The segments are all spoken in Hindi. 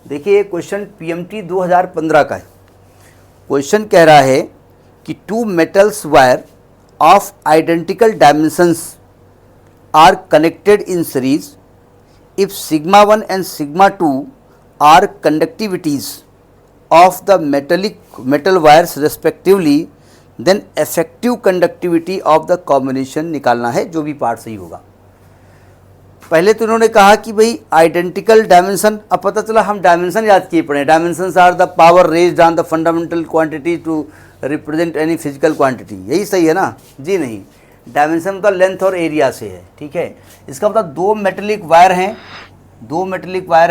देखिए क्वेश्चन पीएमटी 2015 का है। क्वेश्चन कह रहा है कि two metals wire of identical dimensions are connected in series if sigma 1 and sigma 2 are conductivities of the metal wires respectively, then effective conductivity of the combination निकालना है, जो भी पार्ट सही होगा। पहले तो उन्होंने कहा कि भाई आइडेंटिकल डायमेंशन, अब पता चला हम डायमेंशन याद किए पड़े। Dimensions are the power raised on the fundamental quantity to represent any physical quantity, यही सही है ना जी? नहीं, डायमेंशन मतलब लेंथ और एरिया से है, ठीक है। इसका मतलब दो मेटेलिक वायर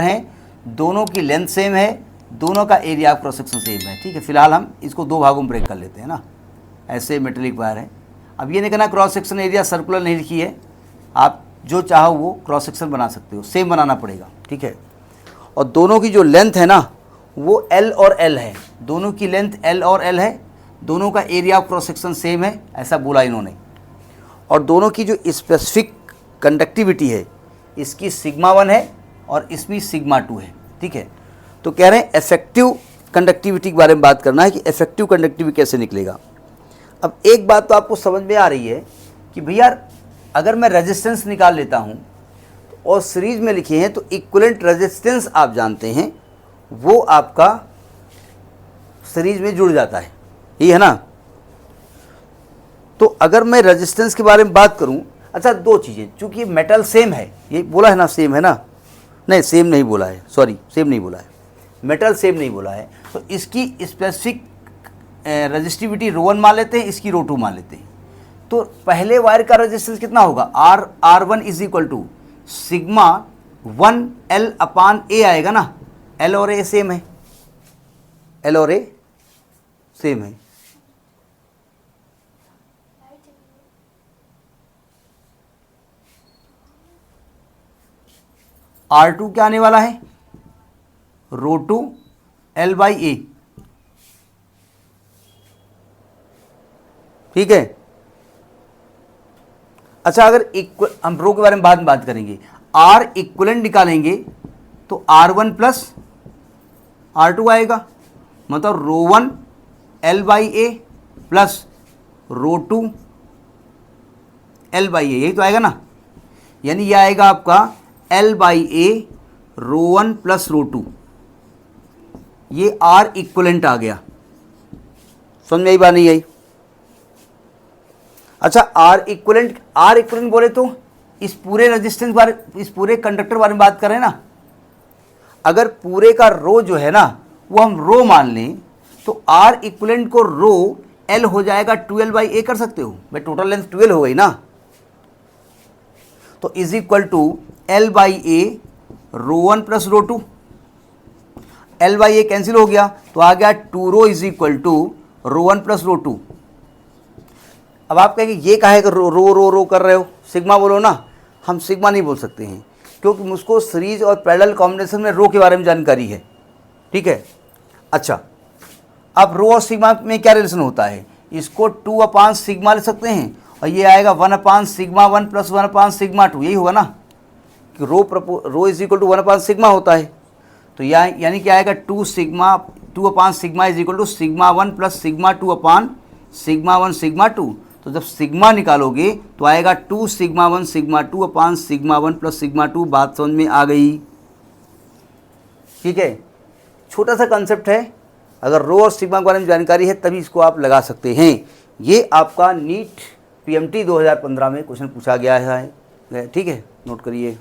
हैं, दोनों की लेंथ सेम है, दोनों का area of cross section same है, ठीक है। फिलहाल हम इसको दो भागों में ब्रेक कर लेते हैं ना, ऐसे मेटेलिक वायर है। अब ये नहीं कहना क्रॉस सेक्शन एरिया सर्कुलर नहीं लिखी है, आप जो चाहो वो क्रॉस सेक्शन बना सकते हो, सेम बनाना पड़ेगा, ठीक है। और दोनों की जो लेंथ है ना वो L और L है, दोनों की लेंथ L और L है, दोनों का area of cross section same है, ऐसा बोला इन्होंने। और दोनों की जो स्पेसिफिक कंडक्टिविटी है, इसकी सिग्मा 1 है और इसमें सिग्मा 2 है, ठीक है। तो कह रहे हैं इफेक्टिव कंडक्टिविटी के बारे में बात करना है कि इफेक्टिव कंडक्टिविटी कैसे निकलेगा। अब एक बात तो आपको समझ में आ रही है कि भैया अगर मैं रेजिस्टेंस निकाल लेता हूँ और सीरीज में लिखे हैं तो इक्विवेलेंट रेजिस्टेंस आप जानते हैं, वो आपका सीरीज में जुड़ जाता है, ये है ना। तो अगर मैं रेजिस्टेंस के बारे में बात करूं, अच्छा दो चीज़ें, चूँकि मेटल सेम है, ये बोला है ना सेम है ना, नहीं सेम नहीं बोला है, सॉरी सेम नहीं बोला है, मेटल सेम नहीं बोला है। तो इसकी स्पेसिफिक रेजिस्टिविटी ρ1 मान लेते हैं, इसकी ρ2 मान लेते हैं। तो पहले वायर का रेजिस्टेंस कितना होगा, R1 is equal to sigma 1 L upon A आएगा ना, L और A सेम है, L और A सेम है। R2 क्या आने वाला है, ρ2 L/A, ठीक है। अच्छा अगर हम रो के बारे में बाद में बात करेंगे, R इक्विवेलेंट निकालेंगे तो R1 प्लस R2 आएगा, मतलब ρ1 L/A प्लस ρ2 L/A, यही तो आएगा ना। यानी यह आएगा आपका L/A ρ1 प्लस ρ2, ये R इक्विवेलेंट आ गया। समझ में आई बात नहीं आई? अच्छा R इक्विवेलेंट बोले तो इस पूरे रेजिस्टेंस बारे, इस पूरे कंडक्टर बारे में बात करें ना। अगर पूरे का रो जो है ना वो हम रो मान लें तो R इक्विवेलेंट को रो L हो जाएगा 2L/A कर सकते हो भाई, टोटल लेंथ 12 हो गई ना। तो is equal to L/A ρ1 plus ρ2, L/A cancel हो गया तो आ गया 2 इज इक्वल टू ρ1 प्लस ρ2। अब आप कहेंगे ये काहे कर रो कर रहे हो, सिग्मा बोलो ना। हम सिग्मा नहीं बोल सकते हैं क्योंकि मुझको सीरीज और पैरेलल कॉम्बिनेशन में रो के बारे में जानकारी है, ठीक है। अच्छा अब रो और सिग्मा में क्या रिलेशन होता है, इसको 2 अपान सिग्मा ले सकते हैं और ये आएगा 1 upon sigma 1 plus 1 upon sigma 2, यही होगा ना कि rho is equal to 1 upon sigma होता है। तो यानी कि आएगा 2 upon sigma is equal to sigma 1 plus sigma 2 upon sigma 1 sigma 2। तो जब सिग्मा निकालोगे तो आएगा 2 sigma 1 sigma 2 upon sigma 1 plus sigma 2। बात समझ में आ गई, ठीक है। छोटा सा कंसेप्ट है, अगर रो और सिग्मा के बारे में जानकारी है तभी इसको आप लगा सकते हैं। ये आपका नीट पीएमटी 2015 में क्वेश्चन पूछा गया है, ठीक है, नोट करिए।